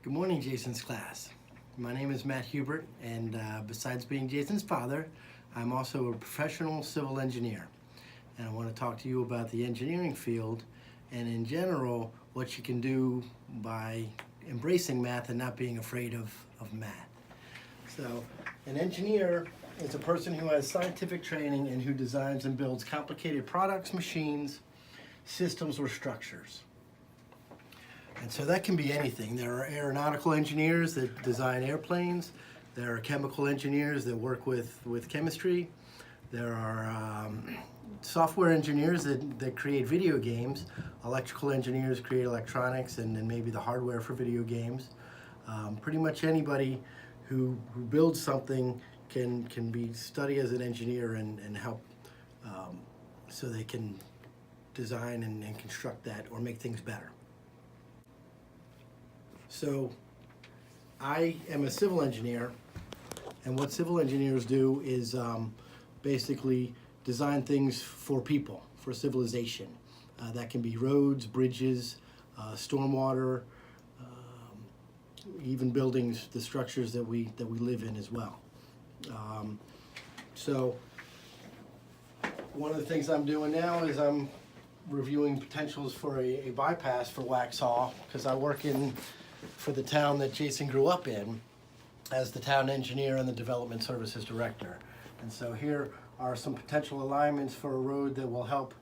Good morning, Jason's class. My name is Matt Hubert, and besides being Jason's father, I'm also a professional civil engineer. And I want to talk to you about the engineering field and, in general, what you can do by embracing math and not being afraid of math. So, an engineer is a person who has scientific training and who designs and builds complicated products, machines, systems, or structures. And so that can be anything. There are aeronautical engineers that design airplanes. There are chemical engineers that work with chemistry. There are software engineers that create video games. Electrical engineers create electronics and maybe the hardware for video games. Pretty much anybody who builds something can study as an engineer and help so they can design and construct that or make things better. So I am a civil engineer, and what civil engineers do is basically design things for people, for civilization. That can be roads, bridges, stormwater, even buildings, the structures that we live in as well. So one of the things I'm doing now is I'm reviewing potentials for a bypass for Waxhaw, because I work for the town that Jason grew up in as the town engineer and the development services director. And so here are some potential alignments for a road that will help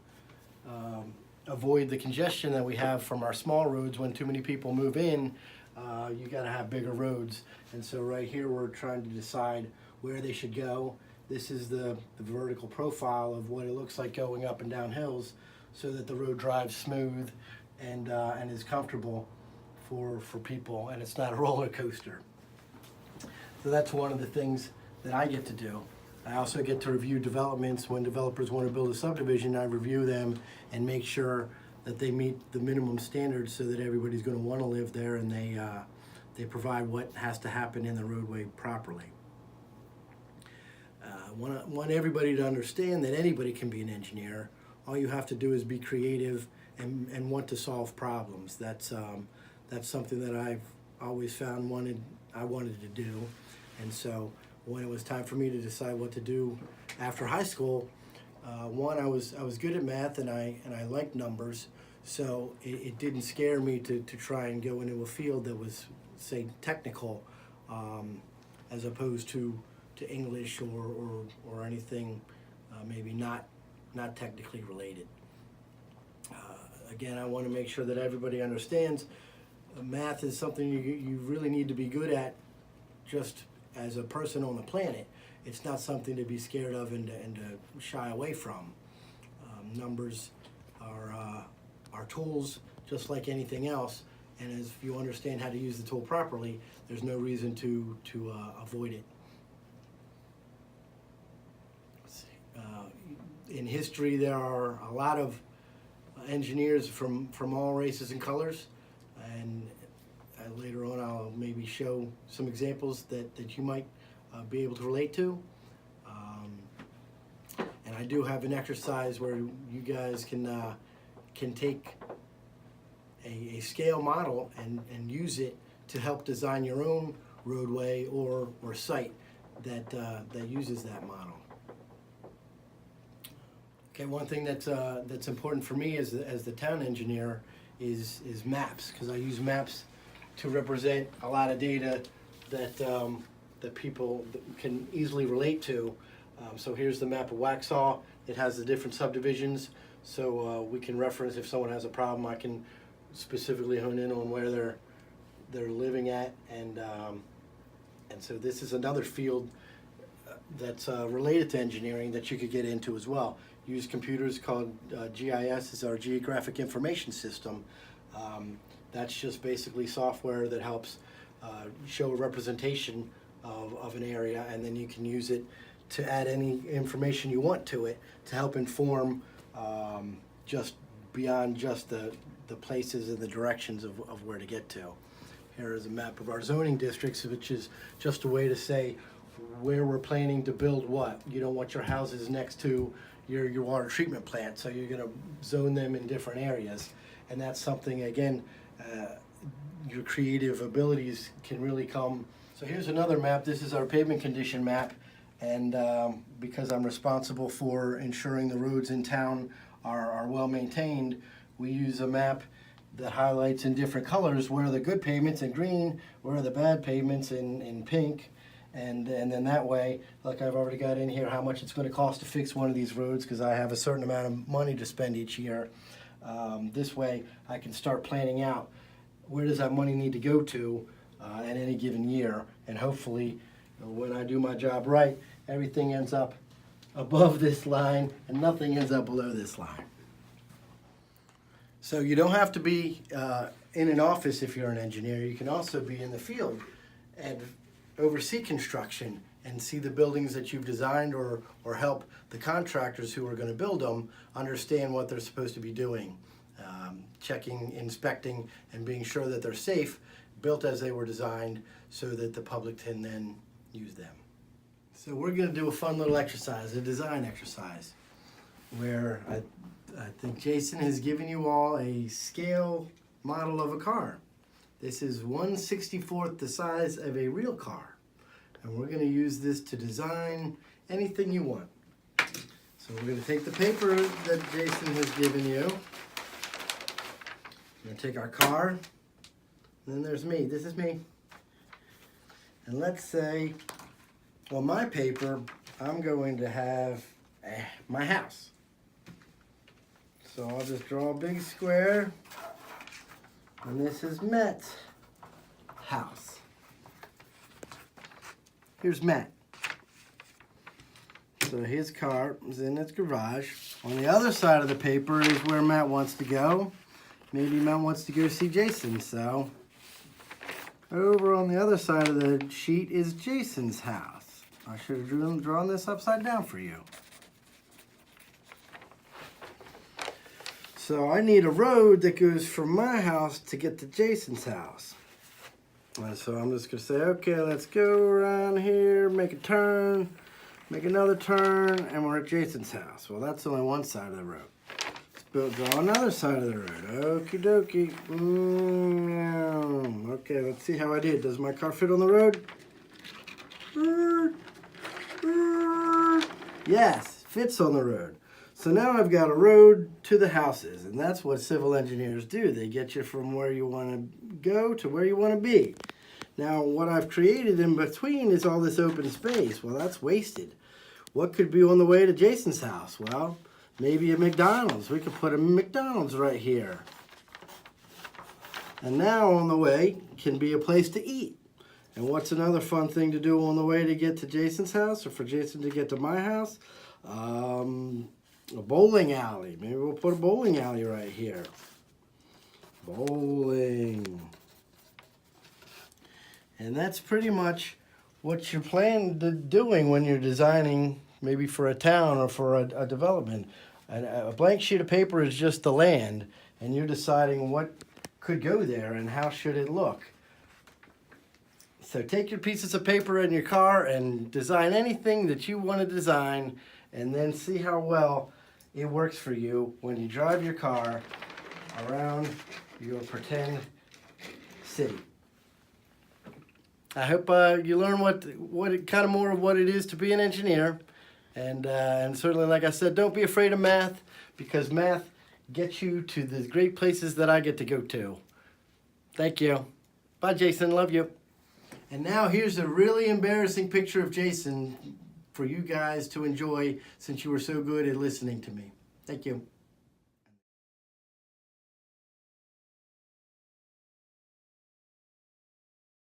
avoid the congestion that we have from our small roads. When too many people move in, you got to have bigger roads. And so right here we're trying to decide where they should go. This is the vertical profile of what it looks like going up and down hills, so that the road drives smooth and is comfortable for people, and it's not a roller coaster. So that's one of the things that I get to do. I also get to review developments. When developers want to build a subdivision, I review them and make sure that they meet the minimum standards so that everybody's going to want to live there, and they provide what has to happen in the roadway properly. Want everybody to understand that anybody can be an engineer. All you have to do is be creative and want to solve problems. That's something that I've always found I wanted to do. And so when it was time for me to decide what to do after high school, I was good at math and I liked numbers, so it didn't scare me to try and go into a field that was, say, technical, as opposed to English or anything maybe not technically related. Again, I want to make sure that everybody understands math is something you really need to be good at just as a person on the planet. It's not something to be scared of and to shy away from. Numbers are tools just like anything else, and if you understand how to use the tool properly, there's no reason to avoid it. In history, there are a lot of engineers from all races and colors, and later on I'll maybe show some examples that you might be able to relate to. And I do have an exercise where you guys can take a scale model and use it to help design your own roadway or site that uses that model. Okay, one thing that's important for me as the town engineer is maps, because I use maps to represent a lot of data that people can easily relate to. So here's the map of Waxhaw. It has the different subdivisions, so we can reference if someone has a problem. I can specifically hone in on where they're living at, and so this is another field that's related to engineering that you could get into as well. Use computers called GIS, is our Geographic Information System. That's just basically software that helps show a representation of an area, and then you can use it to add any information you want to it to help inform just beyond just the places and the directions of where to get to. Here is a map of our zoning districts, which is just a way to say where we're planning to build what. You don't want your houses next to your water treatment plant, so you're going to zone them in different areas. And that's something, again, your creative abilities can really come. So here's another map. This is our pavement condition map, and because I'm responsible for ensuring the roads in town are well maintained, we use a map that highlights in different colors where are the good pavements in green, where are the bad pavements in pink, and then that way, like I've already got in here how much it's going to cost to fix one of these roads because I have a certain amount of money to spend each year. This way I can start planning out where does that money need to go to at any given year, and hopefully when I do my job right, everything ends up above this line and nothing ends up below this line. So you don't have to be in an office if you're an engineer. You can also be in the field and oversee construction and see the buildings that you've designed, or help the contractors who are going to build them understand what they're supposed to be doing. Checking, inspecting, and being sure that they're safe, built as they were designed, so that the public can then use them. So we're going to do a fun little exercise, a design exercise, where I think Jason has given you all a scale model of a car. This is 1/64th the size of a real car. And we're going to use this to design anything you want. So we're going to take the paper that Jason has given you. We're going to take our car. And then there's me. This is me. And let's say, on my paper, I'm going to have my house. So I'll just draw a big square. And this is Matt's house. Here's Matt. So his car is in its garage. On the other side of the paper is where Matt wants to go. Maybe Matt wants to go see Jason, so over on the other side of the sheet is Jason's house. I should have drawn this upside down for you. So I need a road that goes from my house to get to Jason's house. And so I'm just going to say, okay, let's go around here, make a turn, make another turn, and we're at Jason's house. Well, that's only one side of the road. Let's draw another side of the road. Okie dokie. Okay, let's see how I did. Does my car fit on the road? Yes, fits on the road. So now I've got a road to the houses, and that's what civil engineers do. They get you from where you want to go to where you want to be. Now, what I've created in between is all this open space. Well, that's wasted. What could be on the way to Jason's house? Well, maybe a McDonald's. We could put a McDonald's right here. And now on the way can be a place to eat. And what's another fun thing to do on the way to get to Jason's house, or for Jason to get to my house? A bowling alley. Maybe we'll put a bowling alley right here. Bowling. And that's pretty much what you're doing when you're designing, maybe for a town or for a development. A blank sheet of paper is just the land, and you're deciding what could go there and how should it look. So take your pieces of paper in your car and design anything that you want to design, and then see how well it works for you when you drive your car around your pretend city. I hope you learn what kind of more of what it is to be an engineer, and certainly, like I said, don't be afraid of math, because math gets you to the great places that I get to go to. Thank you. Bye, Jason. Love you. And now here's a really embarrassing picture of Jason for you guys to enjoy, since you were so good at listening to me. Thank you.